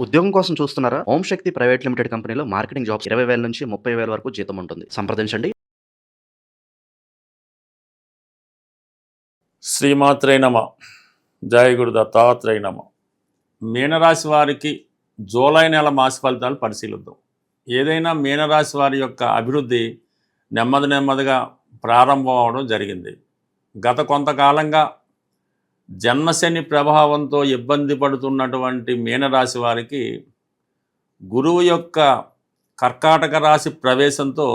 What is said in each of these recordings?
ఉద్యోగం కోసం చూస్తున్నారా? ఓం శక్తి ప్రైవేట్ లిమిటెడ్ కంపెనీలో మార్కెటింగ్ జాబ్స్ 20,000 నుంచి 30,000 వరకు జీతం ఉంటుంది. సంప్రదించండి. శ్రీమాత్రే నమ. జయ గురు దత్తాత్రేయ నమ. మీనరాశి వారికి జూలై నెల మాస ఫలితాలు పరిశీలిద్దాం. ఏదైనా మీనరాశి వారి యొక్క అభివృద్ధి నెమ్మదిగా ప్రారంభం అవడం జరిగింది. గత కొంతకాలంగా జన్మశని ప్రభావంతో ఇబ్బంది పడుతున్నటువంటి మీనరాశి వారికి గురువు యొక్క కర్కాటక రాశి ప్రవేశంతో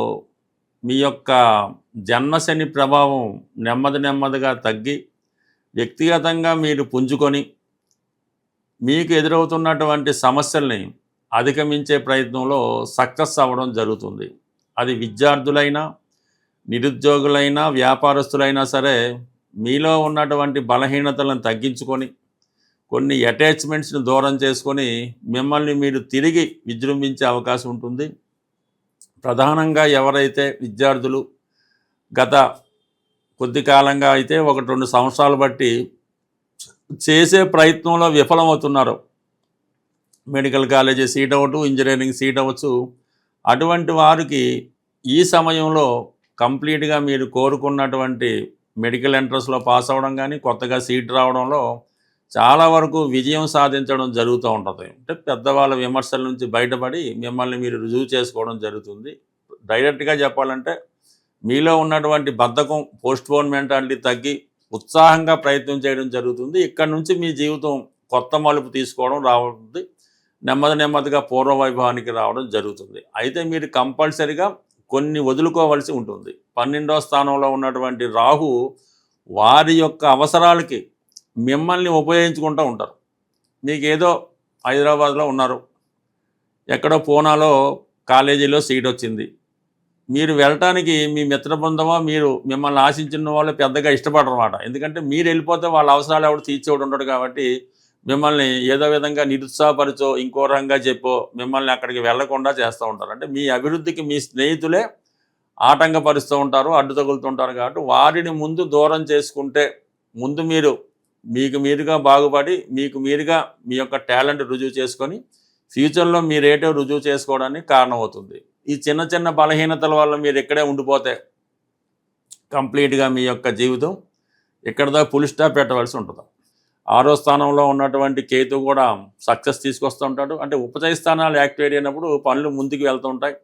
మీ యొక్క జన్మశని ప్రభావం నెమ్మదిగా తగ్గి వ్యక్తిగతంగా మీరు పుంజుకొని మీకు ఎదురవుతున్నటువంటి సమస్యల్ని అధిగమించే ప్రయత్నంలో సక్సెస్ అవ్వడం జరుగుతుంది. అది విద్యార్థులైనా, నిరుద్యోగులైనా, వ్యాపారస్తులైనా సరే మీలో ఉన్నటువంటి బలహీనతలను తగ్గించుకొని కొన్ని అటాచ్మెంట్స్ని దూరం చేసుకొని మిమ్మల్ని మీరు తిరిగి విజృంభించే అవకాశం ఉంటుంది. ప్రధానంగా ఎవరైతే విద్యార్థులు గత కొద్ది కాలంగా అయితే 1-2 సంవత్సరాలు బట్టి చేసే ప్రయత్నంలో విఫలమవుతున్నారో, మెడికల్ కాలేజీ సీట్ అవ్వచ్చు, ఇంజనీరింగ్ సీట్ అవ్వచ్చు, అటువంటి వారికి ఈ సమయంలో కంప్లీట్గా మీరు కోరుకున్నటువంటి మెడికల్ ఎంట్రన్స్లో పాస్ అవ్వడం కానీ, కొత్తగా సీట్ రావడంలో చాలా వరకు విజయం సాధించడం జరుగుతూ ఉంటుంది. అంటే పెద్దవాళ్ళ విమర్శల నుంచి బయటపడి మిమ్మల్ని మీరు రుజువు చేసుకోవడం జరుగుతుంది. డైరెక్ట్గా చెప్పాలంటే మీలో ఉన్నటువంటి బద్ధకం, పోస్ట్పోన్ మెంటాలిటీ తగ్గి ఉత్సాహంగా ప్రయత్నం చేయడం జరుగుతుంది. ఇక్కడ నుంచి మీ జీవితం కొత్త మలుపు తీసుకోవడం రావడం నెమ్మదిగా పూర్వ వైభవానికి రావడం జరుగుతుంది. అయితే మీరు కంపల్సరిగా కొన్ని వదులుకోవాల్సి ఉంటుంది. 12వ స్థానంలో ఉన్నటువంటి రాహు వారి యొక్క అవసరాలకి మిమ్మల్ని ఉపయోగించుకుంటూ ఉంటారు. మీకు ఏదో హైదరాబాద్లో ఉన్నారు, ఎక్కడో పూనాలో కాలేజీలో సీట్ వచ్చింది, మీరు వెళ్ళటానికి మీ మిత్ర బృందమో మీరు మిమ్మల్ని ఆశించిన వాళ్ళు పెద్దగా ఇష్టపడరు అన్నమాట. ఎందుకంటే మీరు వెళ్ళిపోతే వాళ్ళ అవసరాలు ఎవడు తీర్చేవాడు ఉండడు కాబట్టి మిమ్మల్ని ఏదో విధంగా నిరుత్సాహపరిచో, ఇంకో రంగా చెప్పో మిమ్మల్ని అక్కడికి వెళ్లకుండా చేస్తూ ఉంటారు. అంటే మీ అభివృద్ధికి మీ స్నేహితులే ఆటంకపరుస్తూ ఉంటారు, అడ్డు తగులుతుంటారు. కాబట్టి వారిని ముందు దూరం చేసుకుంటే ముందు మీకు మీరుగా బాగుపడి మీకు మీరుగా మీ యొక్క టాలెంట్ రుజువు చేసుకొని ఫ్యూచర్లో మీరేటో రుజువు చేసుకోవడానికి కారణమవుతుంది. ఈ చిన్న బలహీనతల వల్ల మీరు ఇక్కడే ఉండిపోతే కంప్లీట్గా మీ యొక్క జీవితం ఇక్కడదా ఫుల్ స్టాప్ పెట్టవలసి ఉంటుంది. 6వ స్థానంలో ఉన్నటువంటి కేతు కూడా సక్సెస్ తీసుకొస్తూ ఉంటాడు. అంటే ఉపచయ స్థానాలు యాక్టివేట్ అయినప్పుడు పనులు ముందుకు వెళ్తూ ఉంటాయి.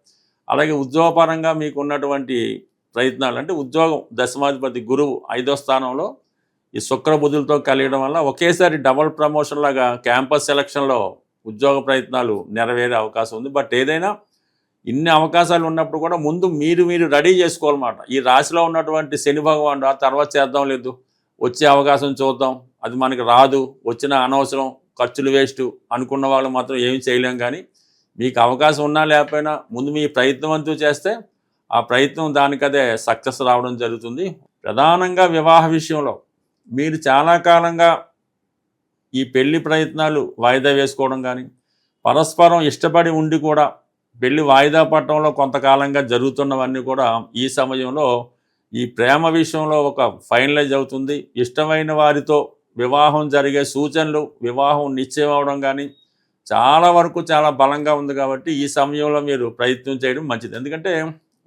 అలాగే ఉద్యోగపరంగా మీకు ఉన్నటువంటి ప్రయత్నాలు, అంటే ఉద్యోగం దశమాధిపతి గురువు 5వ స్థానంలో ఈ శుక్ర బుధులతో కలియడం వల్ల ఒకేసారి డబుల్ ప్రమోషన్ లాగా క్యాంపస్ సెలక్షన్లో ఉద్యోగ ప్రయత్నాలు నెరవేరే అవకాశం ఉంది. బట్ ఏదైనా ఇన్ని అవకాశాలు ఉన్నప్పుడు కూడా ముందు మీరు రెడీ చేసుకోవాలన్నమాట. ఈ రాశిలో ఉన్నటువంటి శని భగవానుడు ఆ తర్వాత చేద్దాం, లేదు వచ్చే అవకాశం చూద్దాం, అది మనకి రాదు, వచ్చిన అనవసరం, ఖర్చులు వేస్ట్ అనుకున్న వాళ్ళు మాత్రం ఏమి చేయలేం. కానీ మీకు అవకాశం ఉన్నా లేకపోయినా ముందు మీ ప్రయత్నం అంటూ చేస్తే ఆ ప్రయత్నం దానికదే సక్సెస్ రావడం జరుగుతుంది. ప్రధానంగా వివాహ విషయంలో మీరు చాలా కాలంగా ఈ పెళ్లి ప్రయత్నాలు వాయిదా వేసుకోవడం కానీ, పరస్పరం ఇష్టపడి ఉండి కూడా పెళ్లి వాయిదా పడటంలో కొంతకాలంగా జరుగుతున్నవన్నీ కూడా ఈ సమయంలో ఈ ప్రేమ విషయంలో ఒక ఫైనలైజ్ అవుతుంది. ఇష్టమైన వారితో వివాహం జరిగే సూచనలు, వివాహం నిశ్చయం అవడం కానీ చాలా వరకు చాలా బలంగా ఉంది. కాబట్టి ఈ సమయంలో మీరు ప్రయత్నం చేయడం మంచిది. ఎందుకంటే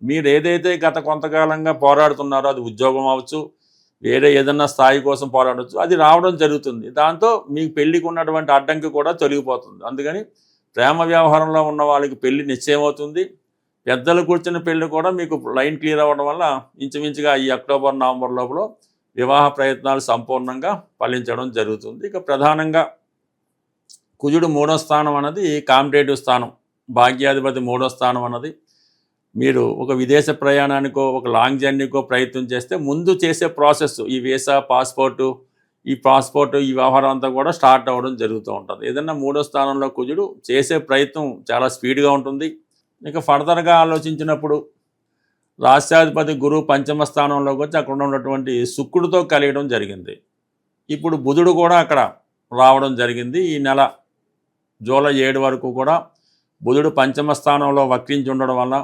మీరు ఏదైతే గత కొంతకాలంగా పోరాడుతున్నారో, అది ఉద్యోగం అవ్వచ్చు, వేరే ఏదన్నా స్థాయి కోసం పోరాడవచ్చు, అది రావడం జరుగుతుంది. దాంతో మీకు పెళ్లికి ఉన్నటువంటి అడ్డంకి కూడా తొలగిపోతుంది. అందుకని ప్రేమ వ్యవహారంలో ఉన్న వాళ్ళకి పెళ్లి నిశ్చయం అవుతుంది. పెద్దలు కూర్చున్న పెళ్లి కూడా మీకు లైన్ క్లియర్ అవ్వడం వల్ల ఇంచుమించుగా ఈ అక్టోబర్, నవంబర్ లోపల వివాహ ప్రయత్నాలు సంపూర్ణంగా ఫలించడం జరుగుతుంది. ఇక ప్రధానంగా కుజుడు 3వ స్థానం అన్నది కాంపిటేటివ్ స్థానం, భాగ్యాధిపతి 3వ స్థానం అన్నది మీరు ఒక విదేశ ప్రయాణానికో ఒక లాంగ్ జర్నీకో ప్రయత్నం చేస్తే ముందు చేసే ప్రాసెస్ ఈ వీసా, పాస్పోర్టు, ఈ వ్యవహారం అంతా కూడా స్టార్ట్ అవ్వడం జరుగుతూ ఉంటుంది. ఏదన్నా 3వ స్థానంలో కుజుడు చేసే ప్రయత్నం చాలా స్పీడ్గా ఉంటుంది. ఇక ఫర్దర్గా ఆలోచించినప్పుడు రాష్ట్రాధిపతి గురువు 5వ స్థానంలోకి వచ్చి అక్కడ ఉన్నటువంటి శుక్రుడితో కలియడం జరిగింది. ఇప్పుడు బుధుడు కూడా అక్కడ రావడం జరిగింది. ఈ నెల జూలై 7 వరకు కూడా బుధుడు 5వ స్థానంలో వక్రించి ఉండడం వల్ల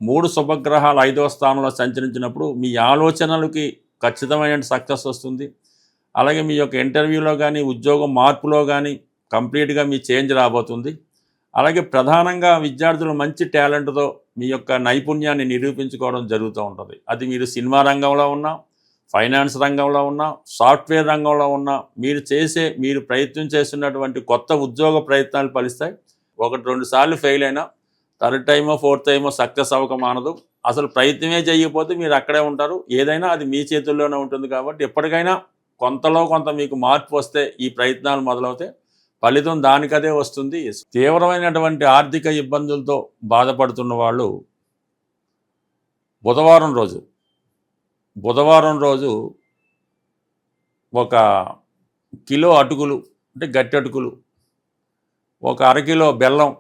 3 శుభగ్రహాలు 5వ స్థానంలో సంచరించినప్పుడు మీ ఆలోచనలకి ఖచ్చితమైన సక్సెస్ వస్తుంది. అలాగే మీ యొక్క ఇంటర్వ్యూలో కానీ, ఉద్యోగం మార్పులో కానీ కంప్లీట్గా మీ చేంజ్ రాబోతుంది. అలాగే ప్రధానంగా విద్యార్థులు మంచి టాలెంట్తో మీ యొక్క నైపుణ్యాన్ని నిరూపించుకోవడం జరుగుతూ ఉంటుంది. అది మీరు సినిమా రంగంలో ఉన్నా, ఫైనాన్స్ రంగంలో ఉన్నా, సాఫ్ట్వేర్ రంగంలో ఉన్నా, మీరు ప్రయత్నం చేస్తున్నటువంటి కొత్త ఉద్యోగ ప్రయత్నాలు ఫలిస్తాయి. 1-2 సార్లు ఫెయిల్ అయినా థర్డ్ టైమో ఫోర్త్ టైమో సక్సెస్ అవ్వక మానదు. అసలు ప్రయత్నమే చేయకపోతే మీరు అక్కడే ఉంటారు. ఏదైనా అది మీ చేతుల్లోనే ఉంటుంది కాబట్టి ఎప్పటికైనా కొంతలో కొంత మీకు మార్పు వస్తే ఈ ప్రయత్నాలు మొదలవుతాయి. ఫలితం దానికదే వస్తుంది. తీవ్రమైనటువంటి ఆర్థిక ఇబ్బందులతో బాధపడుతున్న వాళ్ళు బుధవారం రోజు ఒక కిలో అటుకులు అంటే గట్టి అటుకులు, ఒక అరకిలో బెల్లం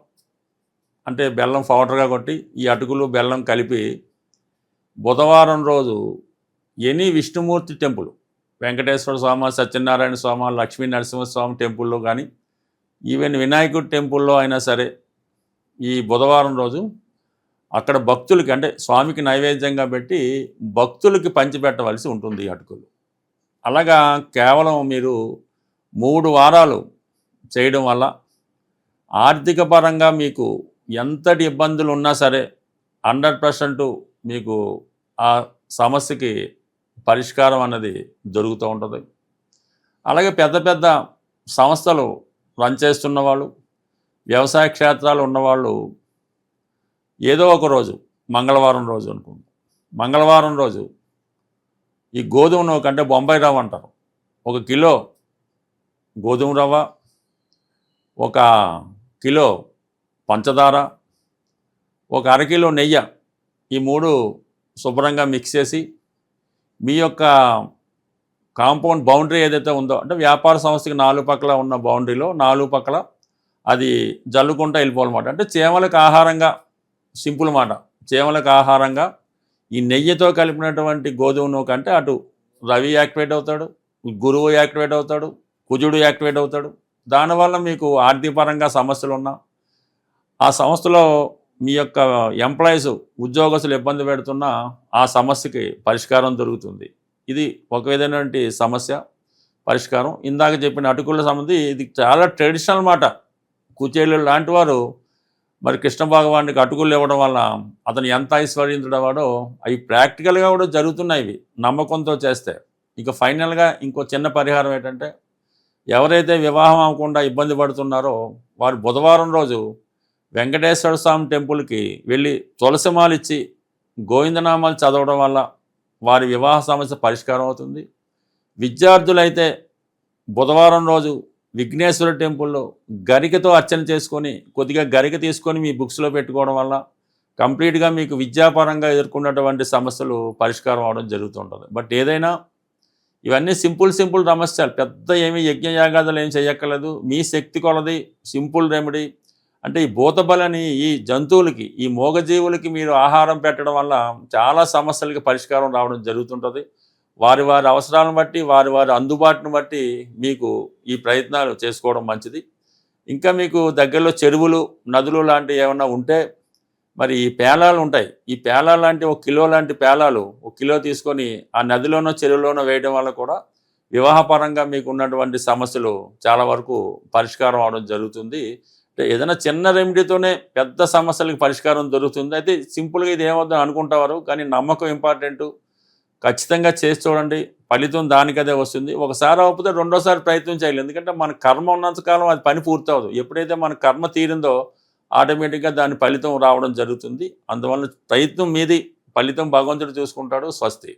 అంటే బెల్లం పౌడర్గా కొట్టి ఈ అటుకులు బెల్లం కలిపి బుధవారం రోజు ఎనీ విష్ణుమూర్తి టెంపుల్, వెంకటేశ్వర స్వామి, సత్యనారాయణ స్వామి, లక్ష్మీ నరసింహస్వామి టెంపుల్లో కానీ, ఈవెన్ వినాయకుడి టెంపుల్లో అయినా సరే ఈ బుధవారం రోజు అక్కడ భక్తులకి అంటే స్వామికి నైవేద్యంగా పెట్టి భక్తులకి పంచిపెట్టవలసి ఉంటుంది ఈ అటుకులు. అలాగా కేవలం మీరు 3 వారాలు చేయడం వల్ల ఆర్థిక పరంగా మీకు ఎంతటి ఇబ్బందులు ఉన్నా సరే 100% మీకు ఆ సమస్యకి పరిష్కారం అన్నది దొరుకుతూ ఉంటుంది. అలాగే పెద్ద పెద్ద సంస్థలు రన్ చేస్తున్న వాళ్ళు, వ్యవసాయ క్షేత్రాలు ఉన్నవాళ్ళు ఏదో ఒక రోజు మంగళవారం రోజు అనుకుంటాం, మంగళవారం రోజు ఈ గోధుమ నూక అంటే బొంబాయి రవ్వ అంటారు, 1 కిలో గోధుమ రవ్వ, 1 కిలో పంచదార, 1 అరకిలో నెయ్యి, ఈ 3 శుభ్రంగా మిక్స్ చేసి మీ యొక్క కాంపౌండ్ బౌండరీ ఏదైతే ఉందో అంటే వ్యాపార సంస్థకి 4 పక్కల ఉన్న బౌండరీలో 4 పక్కల అది జల్లుకుంటూ వెళ్ళిపోవాలన్నమాట. అంటే చీమలకు ఆహారంగా, సింపుల్ మాట, చీమలకు ఆహారంగా ఈ నెయ్యితో కలిపినటువంటి గోధుమ నూక అంటే అటు రవి యాక్టివేట్ అవుతాడు, గురువు యాక్టివేట్ అవుతాడు, కుజుడు యాక్టివేట్ అవుతాడు. దానివల్ల మీకు ఆర్థికపరంగా సమస్యలు ఉన్నా, ఆ సంస్థలో మీ యొక్క ఎంప్లాయీస్ ఉద్యోగస్తులు ఇబ్బంది పెడుతున్నా ఆ సమస్యకి పరిష్కారం దొరుకుతుంది. ఇది ఒక విధమైనటువంటి సమస్య పరిష్కారం. ఇందాక చెప్పిన అటుకుల సంబంధి ఇది చాలా ట్రెడిషనల్ మాట. కుచేలు లాంటి వారు మరి కృష్ణ భగవానికి అటుకులు ఇవ్వడం వల్ల అతను ఎంత ఐశ్వర్యంతుడవాడో అవి ప్రాక్టికల్గా కూడా జరుగుతున్నాయి. ఇవి నమ్మకంతో చేస్తే. ఇక ఫైనల్గా ఇంకో చిన్న పరిహారం ఏంటంటే, ఎవరైతే వివాహం అవ్వకుండా ఇబ్బంది పడుతున్నారో వారు బుధవారం రోజు వెంకటేశ్వర స్వామి టెంపుల్కి వెళ్ళి తులసిమాల ఇచ్చి గోవిందనామాలు చదవడం వల్ల వారి వివాహ సమస్య పరిష్కారం అవుతుంది. విద్యార్థులైతే బుధవారం రోజు విఘ్నేశ్వర టెంపుల్లో గరికతో అర్చన చేసుకొని కొద్దిగా గరిక తీసుకొని మీ బుక్స్లో పెట్టుకోవడం వల్ల కంప్లీట్గా మీకు విద్యాపరంగా ఎదుర్కొన్నటువంటి సమస్యలు పరిష్కారం అవడం జరుగుతుంటుంది. బట్ ఏదైనా ఇవన్నీ సింపుల్ సమస్యలు, పెద్ద ఏమీ యజ్ఞయాగాదులు ఏం చేయక్కర్లేదు. మీ శక్తి కొలది సింపుల్ రెమెడీ. అంటే ఈ భూతబలని ఈ జంతువులకి, ఈ మూగజీవులకి మీరు ఆహారం పెట్టడం వల్ల చాలా సమస్యలకి పరిష్కారం రావడం జరుగుతుంటుంది. వారి అవసరాలను బట్టి, వారి అందుబాటును బట్టి మీకు ఈ ప్రయత్నాలు చేసుకోవడం మంచిది. ఇంకా మీకు దగ్గరలో చెరువులు, నదులు లాంటివి ఏమన్నా ఉంటే మరి ఈ పేలాలు ఉంటాయి. ఈ పేలాలు లాంటి 1 కిలో లాంటి పేలాలు 1 కిలో తీసుకొని ఆ నదిలోనో చెరువులోనో వేయడం వల్ల కూడా వివాహపరంగా మీకు ఉన్నటువంటి సమస్యలు చాలా వరకు పరిష్కారం అవడం జరుగుతుంది. అంటే ఏదైనా చిన్న రెమెడీతోనే పెద్ద సమస్యలకు పరిష్కారం దొరుకుతుంది. అయితే సింపుల్గా ఇది ఏమవుతుందని అనుకుంటారు, కానీ నమ్మకం ఇంపార్టెంటు. ఖచ్చితంగా చేసి చూడండి, ఫలితం దానికదే వస్తుంది. ఒకసారి అవ్వకపోతే రెండోసారి ప్రయత్నం చేయాలి. ఎందుకంటే మన కర్మ ఉన్నంతకాలం అది పని పూర్తవదు. ఎప్పుడైతే మన కర్మ తీరిందో ఆటోమేటిక్గా దాని ఫలితం రావడం జరుగుతుంది. అందువల్ల ప్రయత్నం మీది, ఫలితం భగవంతుడు చూసుకుంటాడు. స్వస్తి.